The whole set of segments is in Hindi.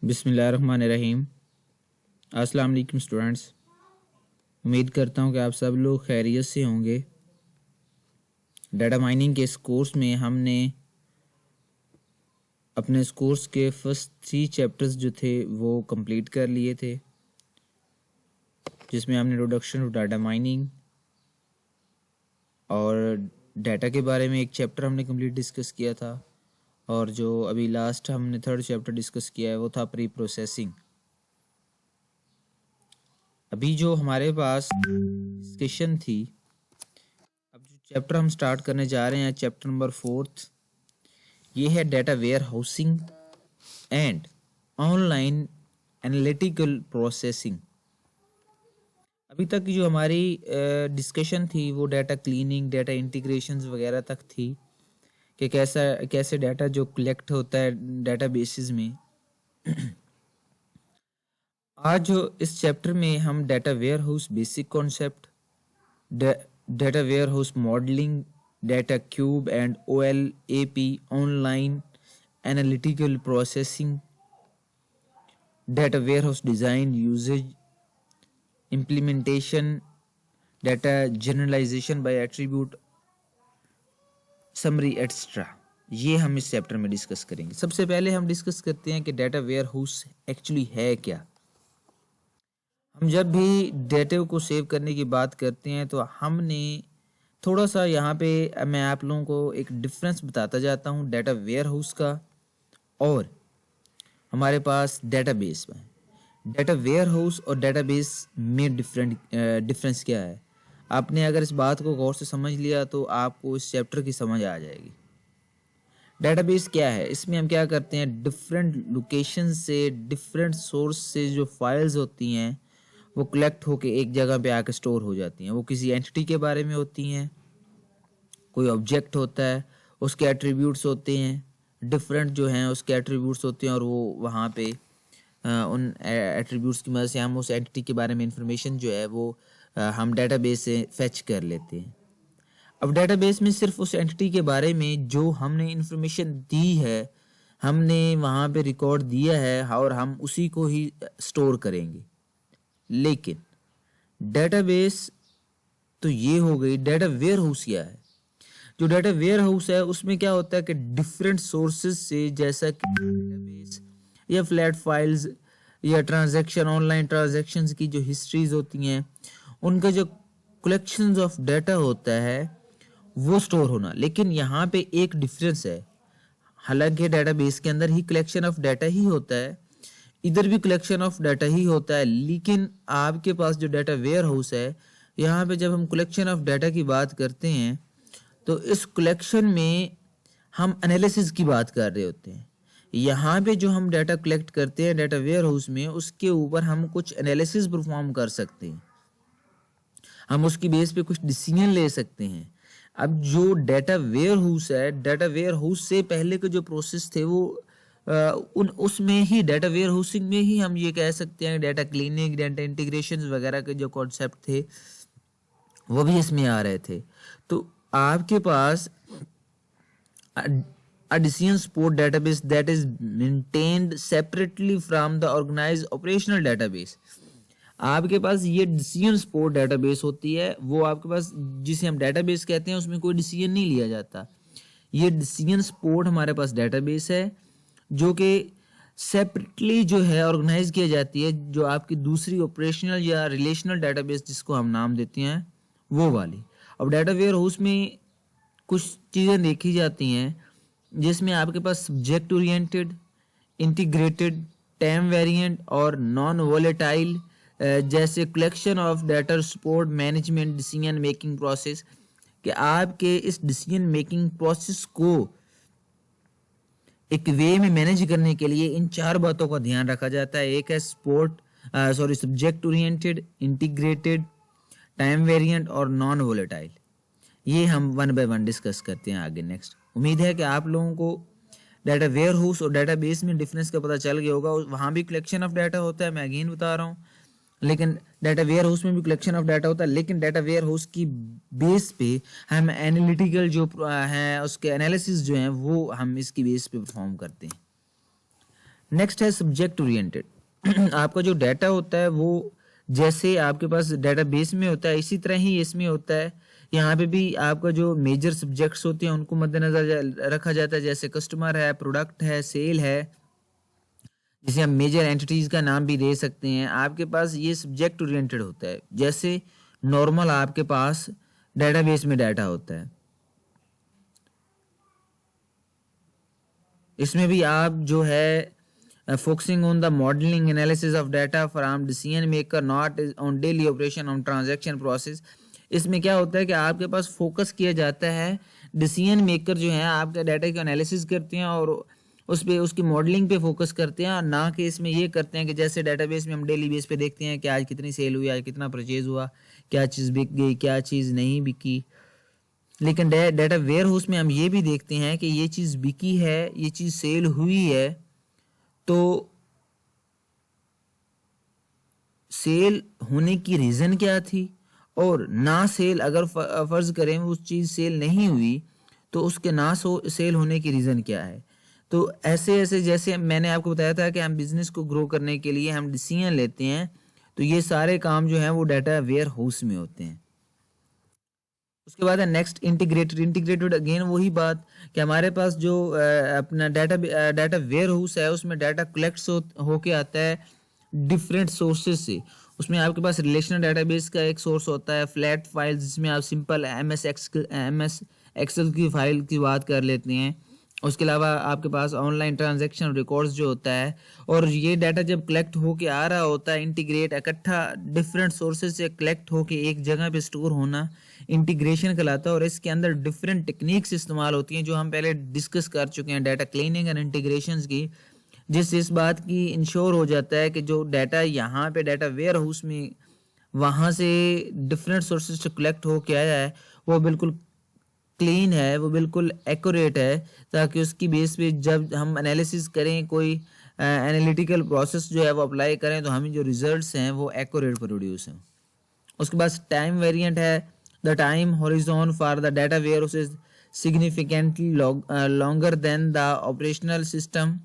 बिस्मिल्लाहिर्रहमानिर्रहीम। अस्सलाम वालेकुम स्टूडेंट्स। उम्मीद करता हूँ कि आप सब लोग खैरियत से होंगे। डाटा माइनिंग के इस कोर्स में हमने अपने इस कोर्स के फर्स्ट 3 चैप्टर्स जो थे वो कंप्लीट कर लिए थे, जिसमें हमने इंट्रोडक्शन ऑफ डाटा माइनिंग और डाटा के बारे में एक चैप्टर हमने कंप्लीट डिस्कस किया था, और जो अभी लास्ट हमने 3rd चैप्टर डिस्कस किया है वो था प्री प्रोसेसिंग। अभी जो हमारे पास डिस्कशन थी, अब जो चैप्टर हम स्टार्ट करने जा रहे हैं, चैप्टर नंबर 4th, ये है data warehousing and online analytical processing. अभी तक जो हमारी डिस्कशन थी वो डाटा क्लीनिंग, डाटा इंटीग्रेशंस वगैरह तक थी कि कैसे डाटा जो कलेक्ट होता है डाटा बेसिस में। आज जो इस चैप्टर में हम data warehouse basic concept, data warehouse modelling, data cube and OLAP online analytical processing, data warehouse design usages, implementation, data generalisation by attribute, summary etcetera, ये हम इस चैप्टर में डिस्कस करेंगे। सबसे पहले हम डिस्कस करते हैं कि डाटा वेयर हाउस एक्चुअली है क्या। हम जब भी डेटा को सेव करने की बात करते हैं तो हमने थोड़ा सा यहाँ पे मैं आप लोगों को एक डिफरेंस बताता जाता हूँ डाटा वेयर हाउस का और हमारे पास डेटाबेस में। डाटा वेयर हाउस और डेटाबेस में डिफरेंस क्या है, आपने अगर इस बात को गौर से समझ लिया तो आपको इस चैप्टर की समझ आ जाएगी। डेटाबेस क्या है, इसमें हम क्या करते हैं, डिफरेंट लोकेशन से, डिफरेंट सोर्स से जो फाइल्स होती हैं वो कलेक्ट होके एक जगह पे आके स्टोर हो जाती हैं। वो किसी एंटिटी के बारे में होती हैं, कोई ऑब्जेक्ट होता है, उसके एट्रीब्यूट्स होते हैं, डिफरेंट जो हैं उसके एट्रीब्यूट्स होते हैं, और वो वहाँ पे उन एट्रीब्यूट्स की मदद से हम उस एंटिटी के बारे में इंफॉर्मेशन जो है वो हम डेटाबेस से फेच कर लेते हैं। अब डेटाबेस में सिर्फ उस एंटिटी के बारे में जो हमने इंफॉर्मेशन दी है, हमने वहाँ पे रिकॉर्ड दिया है और हम उसी को ही स्टोर करेंगे। लेकिन डेटाबेस तो ये हो गई। डाटा वेयर हाउस क्या है, जो डाटा वेयर हाउस है उसमें क्या होता है कि डिफरेंट सोर्सेज से, जैसा कि डेटाबेस या फ्लैट फाइल्स या ट्रांजैक्शन, ऑनलाइन ट्रांजैक्शंस की जो हिस्ट्रीज होती हैं, उनका जो कलेक्शंस ऑफ डाटा होता है वो स्टोर होना। लेकिन यहाँ पे एक डिफरेंस है, हालांकि डेटाबेस के अंदर ही कलेक्शन ऑफ डाटा ही होता है, इधर भी कलेक्शन ऑफ डाटा ही होता है, लेकिन आपके पास जो डाटा वेयर हाउस है, यहाँ पे जब हम कलेक्शन ऑफ डाटा की बात करते हैं तो इस कलेक्शन में हम एनालिसिस की बात कर रहे होते हैं। यहाँ पे जो हम डाटा कलेक्ट करते हैं डाटा वेयर हाउस में, उसके ऊपर हम कुछ एनालिसिस परफॉर्म कर सकते हैं, हम उसकी बेस पे कुछ डिसीजन ले सकते हैं। अब जो डाटा वेयर हाउस है, डाटा वेयर हाउस से पहले के जो प्रोसेस थे वो उसमें ही, डाटा वेयर हाउसिंग में ही हम ये कह सकते हैं डाटा क्लीनिंग, डाटा इंटीग्रेशन वगैरह के जो कॉन्सेप्ट थे वो भी इसमें आ रहे थे। तो आपके पास a decision support database that is maintained separately from the organized operational database, आपके पास ये डिसीजन सपोर्ट डेटाबेस होती है। वो आपके पास, जिसे हम डेटाबेस कहते हैं, उसमें कोई डिसीजन नहीं लिया जाता। ये डिसीजन सपोर्ट हमारे पास डेटाबेस है जो कि सेपरेटली जो है ऑर्गेनाइज किया जाती है, जो आपकी दूसरी ऑपरेशनल या रिलेशनल डेटाबेस जिसको हम नाम देते हैं वो वाली। अब डाटा वेयर हाउस में कुछ चीज़ें देखी जाती हैं जिसमें आपके पास subject oriented, integrated, time variant और नॉन वोलेटाइल जैसे collection of data support management decision making process, कि आपके इस डिसीजन मेकिंग प्रोसेस को एक वे में मैनेज करने के लिए इन 4 बातों का ध्यान रखा जाता है। एक है subject oriented, integrated, time variant और नॉन वोलेटाइल। ये हम 1 बाय 1 डिस्कस करते हैं आगे नेक्स्ट। उम्मीद है कि आप लोगों को डाटा वेयर हाउस और डाटाबेस में डिफरेंस का पता चल गया होगा। वहाँ भी कलेक्शन ऑफ डाटा होता है, मैं अगेन बता रहा हूँ, लेकिन डाटा वेयर हाउस में भी कलेक्शन ऑफ डाटा होता है, लेकिन डाटा वेयर हाउस की बेस पे हम एनालिटिकल जो हैं उसके एनालिसिस जो हैं वो हम इसकी बेस पे परफॉर्म करते हैं। नेक्स्ट है सब्जेक्ट ओरिएंटेड। आपका जो डाटा होता है वो जैसे आपके पास डेटाबेस में होता है इसी तरह ही इसमें होता है। यहाँ पे भी आपका जो मेजर सब्जेक्ट्स होते हैं उनको मद्देनजर रखा जाता है, जैसे कस्टमर है, प्रोडक्ट है, सेल है, जिसे हम मेजर एंटिटीज का नाम भी दे सकते हैं। आपके पास ये सब्जेक्ट ओरिएंटेड होता है, जैसे नॉर्मल आपके पास डेटाबेस में डाटा होता है। इसमें भी आप जो है focusing on the modelling analysis of data from decision maker, not on daily operation on transaction process. इसमें क्या होता है कि आपके पास फोकस किया जाता है, डिसीजन मेकर जो है आपके डाटा का एनालिसिस करते हैं और उस पे उसकी मॉडलिंग पे फोकस करते हैं, और ना कि इसमें ये करते हैं कि जैसे डेटाबेस में हम डेली बेस पे देखते हैं कि आज कितनी सेल हुई, आज कितना परचेज हुआ, क्या चीज़ बिक गई, क्या चीज़ नहीं बिकी। लेकिन डाटा वेयर हाउस में हम ये भी देखते हैं कि ये चीज़ बिकी है, ये चीज़ सेल हुई है, तो सेल होने की रीज़न क्या थी, और ना सेल अगर फर्ज करें उस चीज़ सेल नहीं हुई तो उसके ना सेल होने की रीज़न क्या है। तो ऐसे ऐसे जैसे मैंने आपको बताया था कि हम बिजनेस को ग्रो करने के लिए हम डिसीजन लेते हैं, तो ये सारे काम जो हैं वो डाटा वेयर हाउस में होते हैं। उसके बाद है नेक्स्ट इंटीग्रेटेड। इंटीग्रेटेड अगेन वही बात कि हमारे पास जो अपना डाटा वेयर हाउस है उसमें डाटा कलेक्ट होके आता है डिफरेंट सोर्सेज से। उसमें आपके पास रिलेशनल डाटाबेस का एक सोर्स होता है, फ्लैट फाइल जिसमें आप सिंपल एमएस एक्सेल की फाइल की बात कर लेते हैं। उसके अलावा आपके पास ऑनलाइन ट्रांजैक्शन रिकॉर्ड्स जो होता है, और ये डाटा जब कलेक्ट होके आ रहा होता है इंटीग्रेट इकट्ठा डिफरेंट सोर्सेज से कलेक्ट होके एक जगह पे स्टोर होना इंटीग्रेशन कहलाता है। और इसके अंदर डिफरेंट टेक्निक्स इस्तेमाल होती हैं जो हम पहले डिस्कस कर चुके हैं डाटा क्लीनिंग एंड इंटीग्रेशन की, जिससे इस बात की इंश्योर हो जाता है कि जो डाटा यहाँ पे डाटा वेयर हाउस में वहाँ से डिफरेंट सोर्सेज से कलेक्ट होके आया है वो बिल्कुल क्लीन है, वो बिल्कुल एक्यूरेट है, ताकि उसकी बेस पे जब हम एनालिसिस करें, कोई एनालिटिकल प्रोसेस जो है वो अप्लाई करें, तो हमें जो रिजल्ट्स हैं वो एक्यूरेट प्रोड्यूस हैं। उसके बाद टाइम वेरिएंट है। The time horizon for the data warehouse is significantly longer than the operational system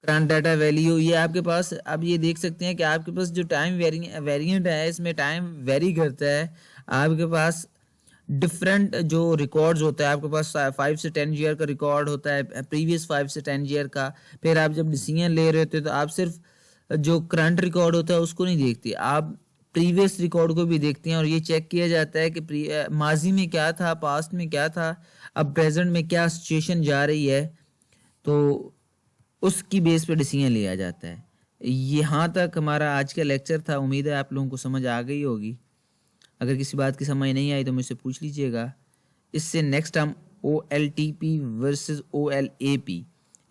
current data value. ये आपके पास अब ये देख सकते हैं कि आपके पास जो टाइम वेरिएंट है इसमें टाइम वेरी करता है। आपके पास डिफरेंट जो रिकॉर्ड्स होता है, आपके पास 5 से 10 ईयर का रिकॉर्ड होता है, प्रीवियस 5 से 10 ईयर का। फिर आप जब डिसीजन ले रहे होते हैं तो आप सिर्फ जो करंट रिकॉर्ड होता है उसको नहीं देखते, आप प्रीवियस रिकॉर्ड को भी देखते हैं, और ये चेक किया जाता है कि माजी में क्या था, पास्ट में क्या था, अब प्रेजेंट में क्या सिचुएशन जा रही है, तो उसकी बेस पे डिसीजन लिया जाता है। यहाँ तक हमारा आज का लेक्चर था। उम्मीद है आप लोगों को समझ आ गई होगी। अगर किसी बात की समझ नहीं आई तो मुझसे पूछ लीजिएगा। इससे नेक्स्ट हम OLTP वर्सेस OLAP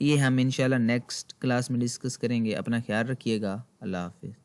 ये हम इंशाल्लाह नेक्स्ट क्लास में डिस्कस करेंगे। अपना ख्याल रखिएगा। अल्लाह हाफिज़।